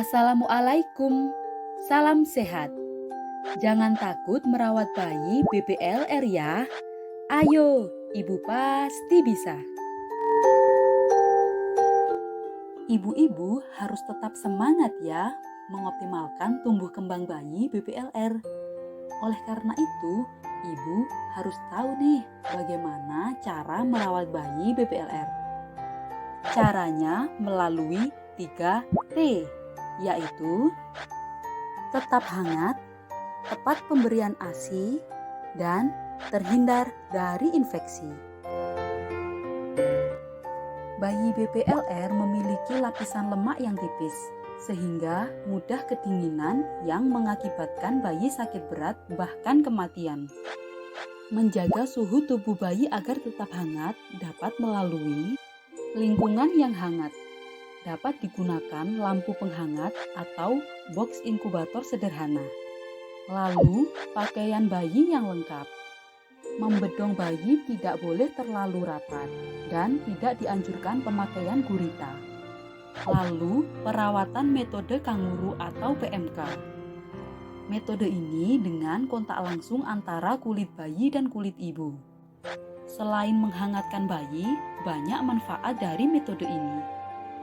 Assalamualaikum, salam sehat. Jangan takut merawat bayi BPLR ya. Ayo, ibu pasti bisa. Ibu-ibu harus tetap semangat ya mengoptimalkan tumbuh kembang bayi BPLR. Oleh karena itu, ibu harus tahu nih bagaimana cara merawat bayi BPLR. Caranya melalui 3T, yaitu tetap hangat, tepat pemberian ASI, dan terhindar dari infeksi. Bayi BPLR memiliki lapisan lemak yang tipis, sehingga mudah kedinginan yang mengakibatkan bayi sakit berat bahkan kematian. Menjaga suhu tubuh bayi agar tetap hangat dapat melalui lingkungan yang hangat. Dapat digunakan lampu penghangat atau box inkubator sederhana. Lalu, pakaian bayi yang lengkap. Membedong bayi tidak boleh terlalu rapat dan tidak dianjurkan pemakaian gurita. Lalu, perawatan metode kanguru atau PMK. Metode ini dengan kontak langsung antara kulit bayi dan kulit ibu. Selain menghangatkan bayi, banyak manfaat dari metode ini.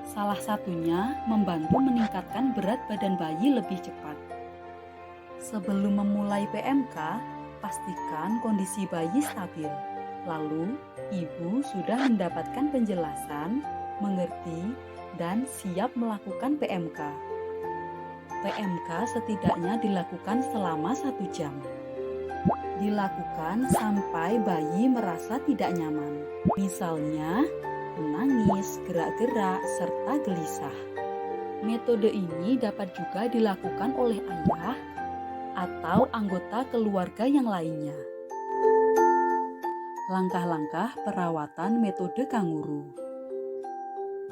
Salah satunya membantu meningkatkan berat badan bayi lebih cepat. Sebelum memulai PMK, pastikan kondisi bayi stabil. Lalu, ibu sudah mendapatkan penjelasan, mengerti, dan siap melakukan PMK. PMK setidaknya dilakukan selama 1 jam. Dilakukan sampai bayi merasa tidak nyaman. Misalnya, menangis, gerak-gerak, serta gelisah. Metode ini dapat juga dilakukan oleh ayah atau anggota keluarga yang lainnya. Langkah-langkah perawatan metode kanguru.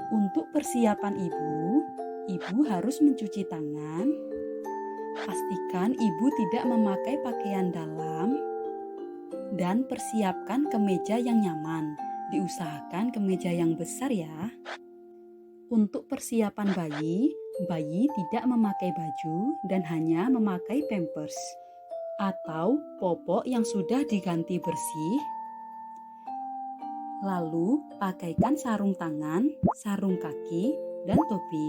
Untuk persiapan ibu harus mencuci tangan. Pastikan ibu tidak memakai pakaian dalam dan persiapkan kemeja yang nyaman. Diusahakan kemeja yang besar ya. Untuk persiapan bayi tidak memakai baju dan hanya memakai pampers atau popok yang sudah diganti bersih. Lalu, pakaikan sarung tangan, sarung kaki, dan topi.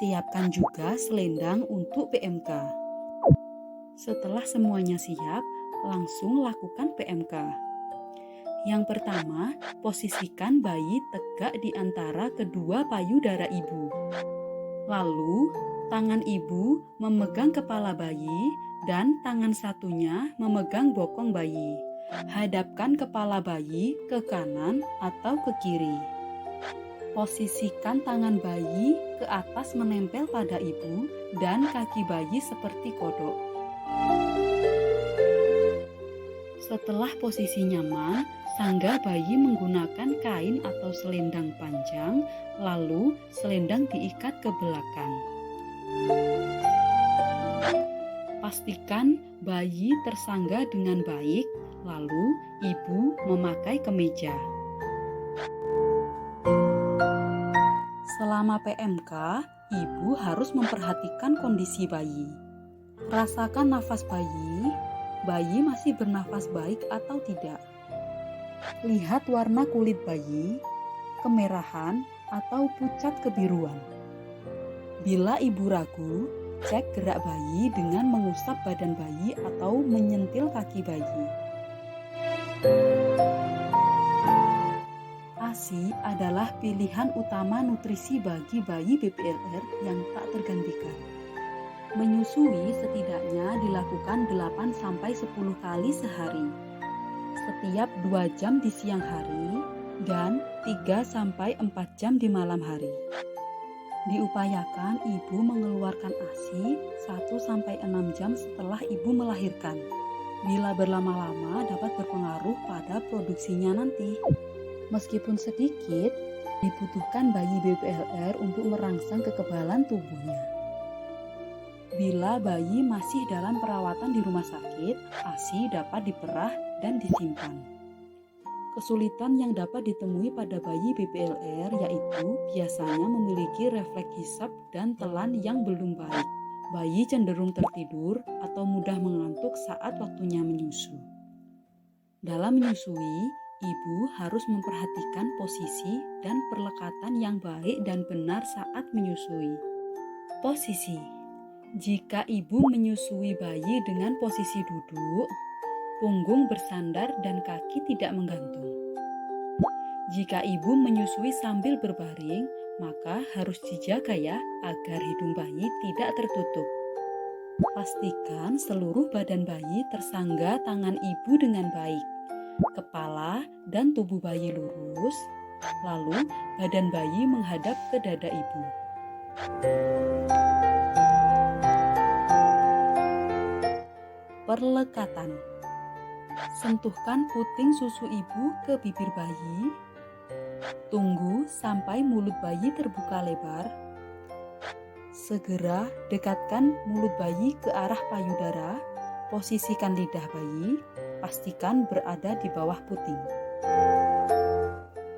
Siapkan juga selendang untuk PMK. Setelah semuanya siap, langsung lakukan PMK. Yang pertama, posisikan bayi tegak di antara kedua payudara ibu. Lalu, tangan ibu memegang kepala bayi dan tangan satunya memegang bokong bayi. Hadapkan kepala bayi ke kanan atau ke kiri. Posisikan tangan bayi ke atas menempel pada ibu dan kaki bayi seperti kodok. Setelah posisi nyaman, sanggah bayi menggunakan kain atau selendang panjang, lalu selendang diikat ke belakang. Pastikan bayi tersanggah dengan baik, lalu ibu memakai kemeja. Selama PMK, ibu harus memperhatikan kondisi bayi. Rasakan nafas bayi masih bernafas baik atau tidak. Lihat warna kulit bayi, kemerahan atau pucat kebiruan. Bila ibu ragu, cek gerak bayi dengan mengusap badan bayi atau menyentil kaki bayi. ASI adalah pilihan utama nutrisi bagi bayi BPLR yang tak tergantikan. Menyusui setidaknya dilakukan 8-10 kali sehari. Setiap 2 jam di siang hari dan 3-4 jam di malam hari. Diupayakan ibu mengeluarkan ASI 1-6 jam setelah ibu melahirkan. Bila berlama-lama dapat berpengaruh pada produksinya nanti. Meskipun sedikit, dibutuhkan bayi BPLR untuk merangsang kekebalan tubuhnya. Bila bayi masih dalam perawatan di rumah sakit, ASI dapat diperah dan disimpan. Kesulitan yang dapat ditemui pada bayi BPLR yaitu biasanya memiliki refleks hisap dan telan yang belum baik. Bayi cenderung tertidur atau mudah mengantuk saat waktunya menyusu. Dalam menyusui, ibu harus memperhatikan posisi dan perlekatan yang baik dan benar saat menyusui. Posisi: jika ibu menyusui bayi dengan posisi duduk, punggung bersandar dan kaki tidak menggantung. Jika ibu menyusui sambil berbaring, maka harus dijaga ya agar hidung bayi tidak tertutup. Pastikan seluruh badan bayi tersangga tangan ibu dengan baik. Kepala dan tubuh bayi lurus, lalu badan bayi menghadap ke dada ibu. Perlekatan: sentuhkan puting susu ibu ke bibir bayi. Tunggu sampai mulut bayi terbuka lebar. Segera dekatkan mulut bayi ke arah payudara. Posisikan lidah bayi, pastikan berada di bawah puting.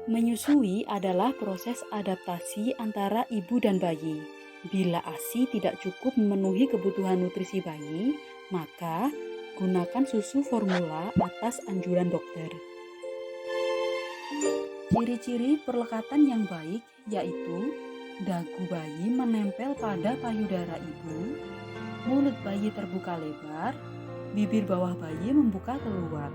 Menyusui adalah proses adaptasi antara ibu dan bayi. Bila ASI tidak cukup memenuhi kebutuhan nutrisi bayi, maka gunakan susu formula atas anjuran dokter. Ciri-ciri perlekatan yang baik yaitu dagu bayi menempel pada payudara ibu, mulut bayi terbuka lebar, bibir bawah bayi membuka keluar.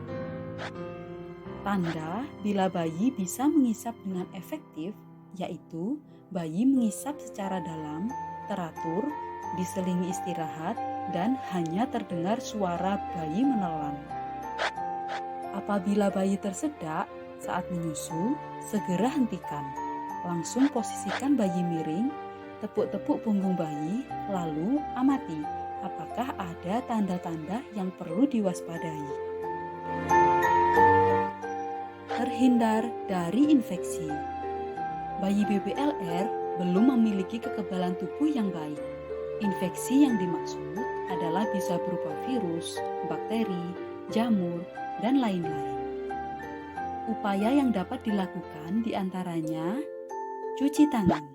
Tanda bila bayi bisa mengisap dengan efektif yaitu bayi mengisap secara dalam, teratur, diselingi istirahat, dan hanya terdengar suara bayi menelan. Apabila bayi tersedak saat menyusu, segera hentikan. Langsung posisikan bayi miring, tepuk-tepuk punggung bayi, lalu amati apakah ada tanda-tanda yang perlu diwaspadai. Terhindar dari infeksi. Bayi BPLR belum memiliki kekebalan tubuh yang baik. Infeksi yang dimaksud adalah bisa berupa virus, bakteri, jamur, dan lain-lain. Upaya yang dapat dilakukan diantaranya cuci tangan.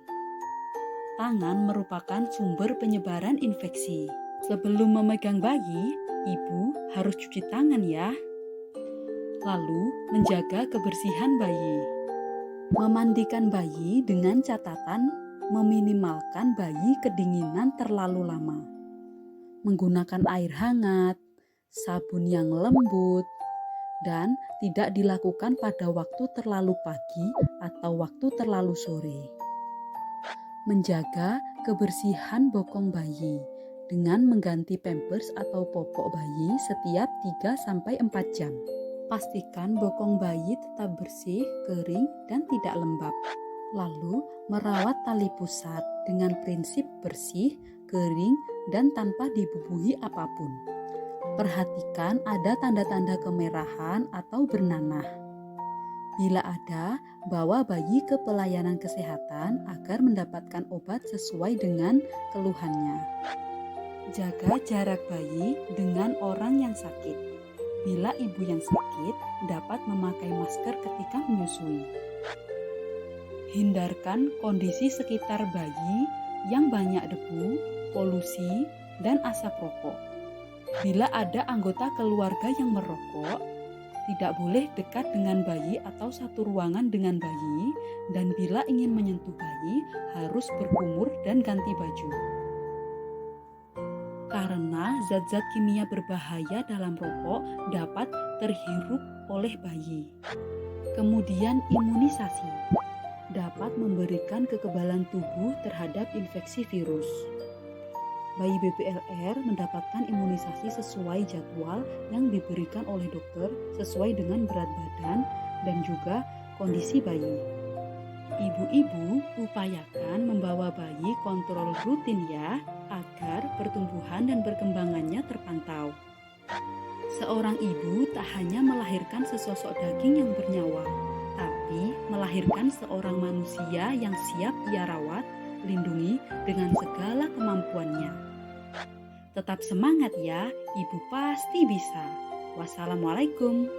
Tangan merupakan sumber penyebaran infeksi. Sebelum memegang bayi, ibu harus cuci tangan ya. Lalu menjaga kebersihan bayi. Memandikan bayi dengan catatan meminimalkan bayi kedinginan terlalu lama. Menggunakan air hangat, sabun yang lembut, dan tidak dilakukan pada waktu terlalu pagi atau waktu terlalu sore. Menjaga kebersihan bokong bayi dengan mengganti pampers atau popok bayi setiap 3-4 jam. Pastikan bokong bayi tetap bersih, kering, dan tidak lembab. Lalu merawat tali pusat dengan prinsip bersih, kering, dan tanpa dibubuhi apapun. Perhatikan ada tanda-tanda kemerahan atau bernanah. Bila ada, bawa bayi ke pelayanan kesehatan agar mendapatkan obat sesuai dengan keluhannya. Jaga jarak bayi dengan orang yang sakit. Bila ibu yang sakit, dapat memakai masker ketika menyusui. Hindarkan kondisi sekitar bayi yang banyak debu, polusi, dan asap rokok. Bila ada anggota keluarga yang merokok, tidak boleh dekat dengan bayi atau satu ruangan dengan bayi, dan bila ingin menyentuh bayi, harus berkumur dan ganti baju. Karena zat-zat kimia berbahaya dalam rokok dapat terhirup oleh bayi. Kemudian imunisasi dapat memberikan kekebalan tubuh terhadap infeksi virus. Bayi BPLR mendapatkan imunisasi sesuai jadwal yang diberikan oleh dokter sesuai dengan berat badan dan juga kondisi bayi. Ibu-ibu upayakan membawa bayi kontrol rutin ya, agar pertumbuhan dan perkembangannya terpantau. Seorang ibu tak hanya melahirkan sesosok daging yang bernyawa, tapi melahirkan seorang manusia yang siap ia rawat, lindungi dengan segala kemampuannya. Tetap semangat ya, ibu pasti bisa. Wassalamualaikum.